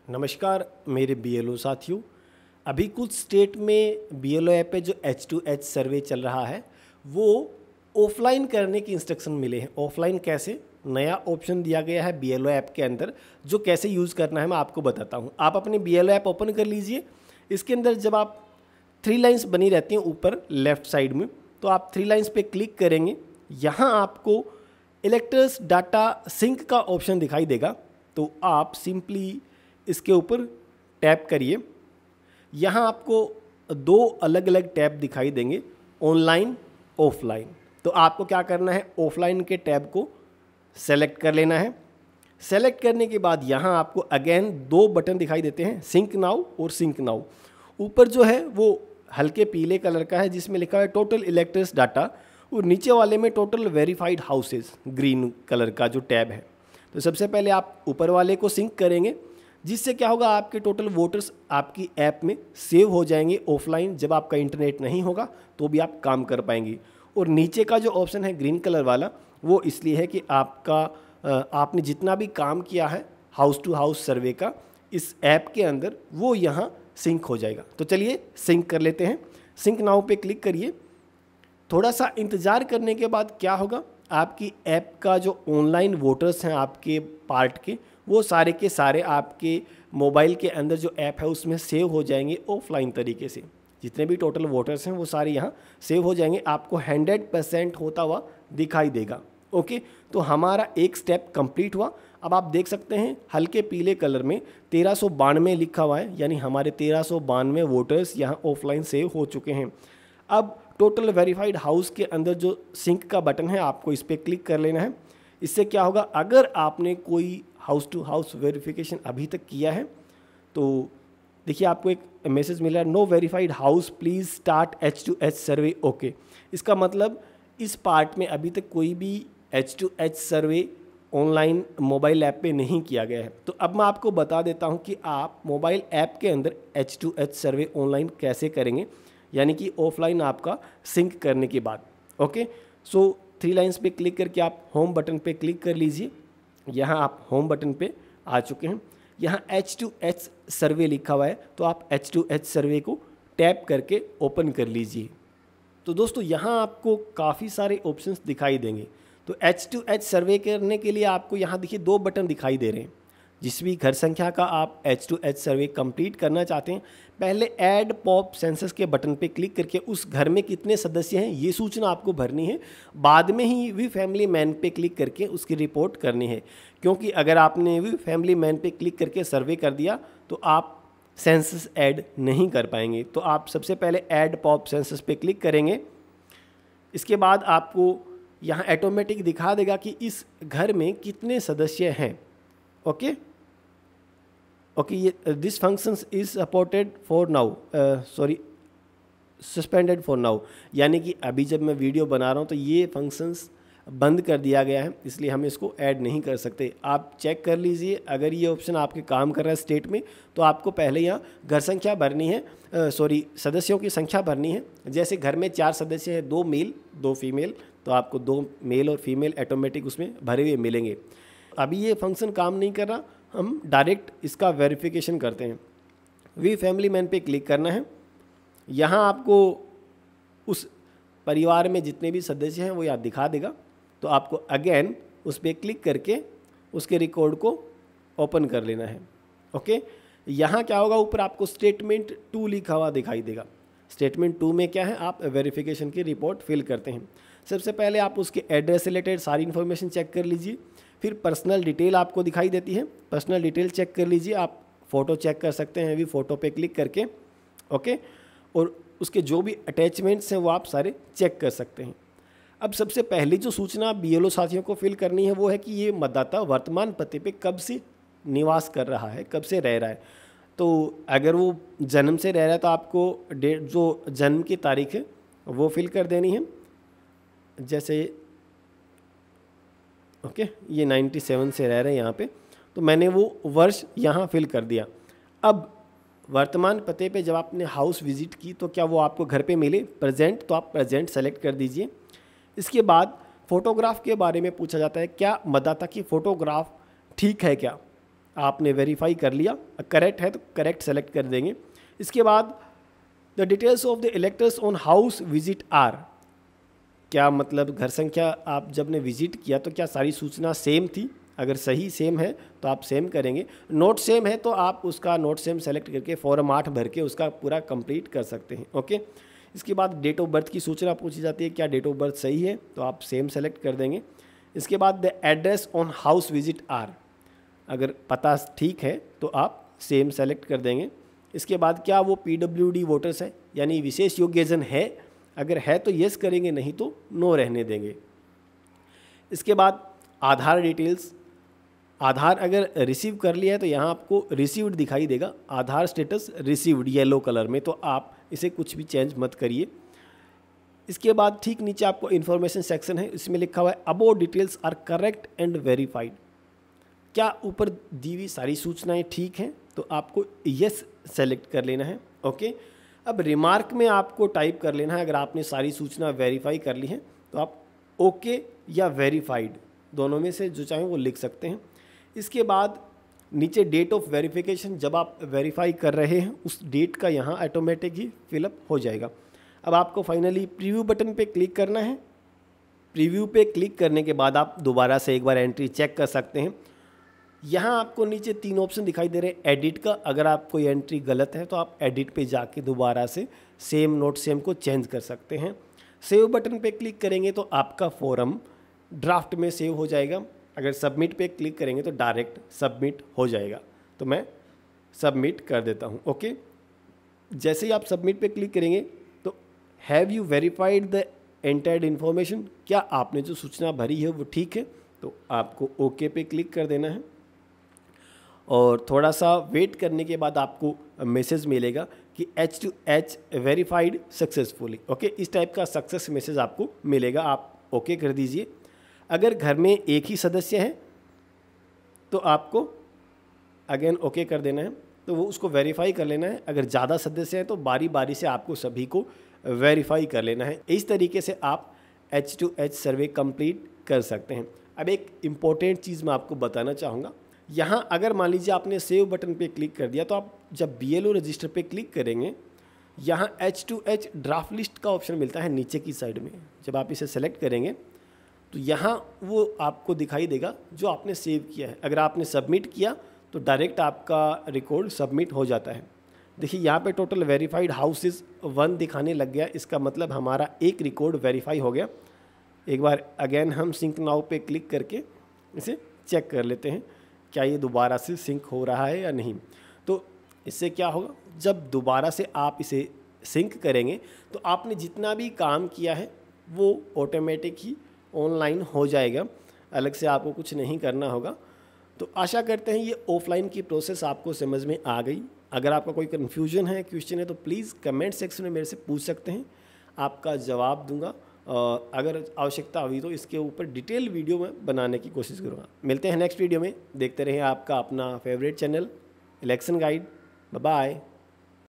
नमस्कार मेरे बीएलओ साथियों। अभी कुछ स्टेट में बीएलओ ऐप पे जो H2H सर्वे चल रहा है वो ऑफलाइन करने की इंस्ट्रक्शन मिले हैं। ऑफलाइन कैसे, नया ऑप्शन दिया गया है बीएलओ ऐप के अंदर, जो कैसे यूज़ करना है मैं आपको बताता हूँ। आप अपनी बीएलओ ऐप ओपन कर लीजिए। इसके अंदर जब आप 3 लाइन्स बनी रहती हैं ऊपर लेफ़्ट साइड में, तो आप 3 लाइन्स पे क्लिक करेंगे। यहाँ आपको इलेक्टर्स डाटा सिंक का ऑप्शन दिखाई देगा, तो आप सिंपली इसके ऊपर टैप करिए। यहाँ आपको 2 अलग अलग टैब दिखाई देंगे, ऑनलाइन ऑफलाइन। तो आपको क्या करना है, ऑफलाइन के टैब को सेलेक्ट कर लेना है। सेलेक्ट करने के बाद यहाँ आपको अगेन 2 बटन दिखाई देते हैं, सिंक नाउ और सिंक नाउ। ऊपर जो है वो हल्के पीले कलर का है जिसमें लिखा है टोटल इलेक्टर्स डाटा, और नीचे वाले में total verified houses green colour का जो टैब है। तो सबसे पहले आप ऊपर वाले को सिंक करेंगे, जिससे क्या होगा, आपके टोटल वोटर्स आपकी ऐप में सेव हो जाएंगे ऑफलाइन। जब आपका इंटरनेट नहीं होगा तो भी आप काम कर पाएंगे। और नीचे का जो ऑप्शन है ग्रीन कलर वाला, वो इसलिए है कि आपने जितना भी काम किया है हाउस टू हाउस सर्वे का इस ऐप के अंदर, वो यहाँ सिंक हो जाएगा। तो चलिए सिंक कर लेते हैं। सिंक नाउ पे क्लिक करिए। थोड़ा सा इंतज़ार करने के बाद क्या होगा, आपकी ऐप का जो ऑनलाइन वोटर्स हैं आपके पार्ट के, वो सारे के सारे आपके मोबाइल के अंदर जो ऐप है उसमें सेव हो जाएंगे ऑफलाइन तरीके से। जितने भी टोटल वोटर्स हैं वो सारे यहाँ सेव हो जाएंगे, आपको 100% होता हुआ दिखाई देगा। ओके, तो हमारा एक स्टेप कंप्लीट हुआ। अब आप देख सकते हैं हल्के पीले कलर में 1392 लिखा हुआ है, यानी हमारे 1392 वोटर्स यहाँ ऑफलाइन सेव हो चुके हैं। अब टोटल वेरीफाइड हाउस के अंदर जो सिंक का बटन है, आपको इस पर क्लिक कर लेना है। इससे क्या होगा, अगर आपने कोई हाउस टू हाउस वेरिफिकेशन अभी तक किया है तो देखिए आपको एक मैसेज मिला है, no verified house please start H2H सर्वे। ओके, इसका मतलब इस पार्ट में अभी तक कोई भी H2H सर्वे ऑनलाइन मोबाइल ऐप पे नहीं किया गया है। तो अब मैं आपको बता देता हूँ कि आप मोबाइल ऐप के अंदर H2H सर्वे ऑनलाइन कैसे करेंगे, यानी कि ऑफलाइन आपका सिंक करने के बाद। ओके, सो 3 लाइन्स पे क्लिक करके आप होम बटन पे क्लिक कर लीजिए। यहाँ आप होम बटन पे आ चुके हैं। यहाँ H2H सर्वे लिखा हुआ है, तो आप H2H सर्वे को टैप करके ओपन कर लीजिए। तो दोस्तों यहाँ आपको काफ़ी सारे ऑप्शंस दिखाई देंगे। तो H2H सर्वे करने के लिए आपको यहाँ देखिए 2 बटन दिखाई दे रहे हैं। जिस भी घर संख्या का आप H2H सर्वे कंप्लीट करना चाहते हैं, पहले ऐड पॉप सेंसस के बटन पे क्लिक करके उस घर में कितने सदस्य हैं ये सूचना आपको भरनी है। बाद में ही वी फैमिली मैन पे क्लिक करके उसकी रिपोर्ट करनी है, क्योंकि अगर आपने वी फैमिली मैन पे क्लिक करके सर्वे कर दिया तो आप सेंसस ऐड नहीं कर पाएंगे। तो आप सबसे पहले ऐड पॉप सेंसस पे क्लिक करेंगे। इसके बाद आपको यहाँ ऑटोमेटिक दिखा देगा कि इस घर में कितने सदस्य हैं। ओके, ये this functions is supported for now, suspended for now, यानी कि अभी जब मैं वीडियो बना रहा हूँ तो ये फंक्शंस बंद कर दिया गया है, इसलिए हम इसको ऐड नहीं कर सकते। आप चेक कर लीजिए, अगर ये ऑप्शन आपके काम कर रहा है स्टेट में, तो आपको पहले यहाँ घर संख्या भरनी है, सदस्यों की संख्या भरनी है। जैसे घर में 4 सदस्य हैं, 2 मेल 2 फीमेल, तो आपको 2 मेल और फीमेल ऑटोमेटिक उसमें भरे हुए मिलेंगे। अभी ये फंक्शन काम नहीं कर रहा, हम डायरेक्ट इसका वेरिफिकेशन करते हैं। वी फैमिली मैन पे क्लिक करना है। यहाँ आपको उस परिवार में जितने भी सदस्य हैं वो याद दिखा देगा, तो आपको अगेन उस पर क्लिक करके उसके रिकॉर्ड को ओपन कर लेना है। ओके, यहाँ क्या होगा, ऊपर आपको स्टेटमेंट 2 लिखा हुआ दिखाई देगा। स्टेटमेंट 2 में क्या है, आप वेरिफिकेशन की रिपोर्ट फिल करते हैं। सबसे पहले आप उसके एड्रेस से रिलेटेड सारी इन्फॉर्मेशन चेक कर लीजिए। फिर पर्सनल डिटेल आपको दिखाई देती है, पर्सनल डिटेल चेक कर लीजिए। आप फ़ोटो चेक कर सकते हैं अभी फ़ोटो पे क्लिक करके। ओके, और उसके जो भी अटैचमेंट्स हैं वो आप सारे चेक कर सकते हैं। अब सबसे पहली जो सूचना बीएलओ साथियों को फिल करनी है वो है कि ये मतदाता वर्तमान पते पे कब से निवास कर रहा है, कब से रह रहा है। तो अगर वो जन्म से रह रहा है तो आपको डेट, जो जन्म की तारीख है वो फिल कर देनी है। जैसे ओके, ये 97 से रह रहे हैं यहाँ पे, तो मैंने वो वर्ष यहाँ फिल कर दिया। अब वर्तमान पते पे जब आपने हाउस विजिट की तो क्या वो आपको घर पे मिले प्रेजेंट, तो आप प्रेजेंट सेलेक्ट कर दीजिए। इसके बाद फ़ोटोग्राफ के बारे में पूछा जाता है, क्या मतदाता की फ़ोटोग्राफ ठीक है क्या। आपने वेरीफाई कर लिया, करेक्ट है तो करेक्ट सेलेक्ट कर देंगे। इसके बाद the details of the electors on house visit are, क्या मतलब घर संख्या आप जब ने विजिट किया तो क्या सारी सूचना सेम थी, अगर सही सेम है तो आप सेम करेंगे, नोट सेम है तो आप उसका नोट सेम सेलेक्ट करके फॉर्म 8 भर के उसका पूरा कंप्लीट कर सकते हैं। ओके, इसके बाद डेट ऑफ बर्थ की सूचना पूछी जाती है, क्या डेट ऑफ बर्थ सही है तो आप सेम सेलेक्ट कर देंगे। इसके बाद the address on house visit are, अगर पता ठीक है तो आप सेम सेलेक्ट कर देंगे। इसके बाद क्या वो PWD वोटर्स है यानी विशेष योग्यजन है, अगर है तो येस करेंगे, नहीं तो नो रहने देंगे। इसके बाद आधार डिटेल्स, आधार अगर रिसीव कर लिया है तो यहाँ आपको रिसीव्ड दिखाई देगा, आधार स्टेटस रिसीव्ड येलो कलर में, तो आप इसे कुछ भी चेंज मत करिए। इसके बाद ठीक नीचे आपको इन्फॉर्मेशन सेक्शन है, इसमें लिखा हुआ है about details are correct and verified, क्या ऊपर दी हुई सारी सूचनाएं ठीक हैं तो आपको यस सेलेक्ट कर लेना है। ओके, अब रिमार्क में आपको टाइप कर लेना है, अगर आपने सारी सूचना वेरीफाई कर ली है तो आप ओके या वेरीफाइड दोनों में से जो चाहें वो लिख सकते हैं। इसके बाद नीचे डेट ऑफ वेरिफिकेशन, जब आप वेरीफाई कर रहे हैं उस डेट का यहाँ ऑटोमेटिक ही फिलअप हो जाएगा। अब आपको फाइनली प्रीव्यू बटन पे क्लिक करना है। प्रीव्यू पे क्लिक करने के बाद आप दोबारा से एक बार एंट्री चेक कर सकते हैं। यहाँ आपको नीचे 3 ऑप्शन दिखाई दे रहे हैं एडिट का, अगर आप कोई एंट्री गलत है तो आप एडिट पे जाके दोबारा से सेम नोट सेम को चेंज कर सकते हैं। सेव बटन पे क्लिक करेंगे तो आपका फॉर्म ड्राफ्ट में सेव हो जाएगा, अगर सबमिट पे क्लिक करेंगे तो डायरेक्ट सबमिट हो जाएगा, तो मैं सबमिट कर देता हूँ। ओके, जैसे ही आप सबमिट पे क्लिक करेंगे तो have you verified the entered information, क्या आपने जो सूचना भरी है वो ठीक है, तो आपको ओके पे क्लिक कर देना है और थोड़ा सा वेट करने के बाद आपको मैसेज मिलेगा कि H2H वेरीफाइड सक्सेसफुली। ओके, इस टाइप का सक्सेस मैसेज आपको मिलेगा, आप ओके कर दीजिए। अगर घर में एक ही सदस्य है तो आपको अगेन ओके कर देना है, तो वो उसको वेरीफाई कर लेना है। अगर ज़्यादा सदस्य हैं तो बारी बारी से आपको सभी को वेरीफाई कर लेना है। इस तरीके से आप H2H सर्वे कंप्लीट कर सकते हैं। अब एक इम्पॉर्टेंट चीज़ मैं आपको बताना चाहूँगा, यहाँ अगर मान लीजिए आपने सेव बटन पे क्लिक कर दिया तो आप जब BLO रजिस्टर पे क्लिक करेंगे, यहाँ H2H ड्राफ्ट लिस्ट का ऑप्शन मिलता है नीचे की साइड में। जब आप इसे सेलेक्ट करेंगे तो यहाँ वो आपको दिखाई देगा जो आपने सेव किया है। अगर आपने सबमिट किया तो डायरेक्ट आपका रिकॉर्ड सबमिट हो जाता है। देखिए यहाँ पे टोटल वेरीफाइड हाउसेस 1 दिखाने लग गया, इसका मतलब हमारा एक रिकॉर्ड वेरीफाई हो गया। एक बार अगेन हम सिंक नाउ पे क्लिक करके इसे चेक कर लेते हैं क्या ये दोबारा से सिंक हो रहा है या नहीं। तो इससे क्या होगा, जब दोबारा से आप इसे सिंक करेंगे तो आपने जितना भी काम किया है वो ऑटोमेटिक ही ऑनलाइन हो जाएगा, अलग से आपको कुछ नहीं करना होगा। तो आशा करते हैं ये ऑफलाइन की प्रोसेस आपको समझ में आ गई। अगर आपका कोई कन्फ्यूजन है, क्वेश्चन है तो प्लीज़ कमेंट सेक्शन में मेरे से पूछ सकते हैं, आपका जवाब दूंगा। अगर आवश्यकता हुई तो इसके ऊपर डिटेल वीडियो में बनाने की कोशिश करूँगा। मिलते हैं नेक्स्ट वीडियो में, देखते रहें आपका अपना favourite channel election guide. Bye bye.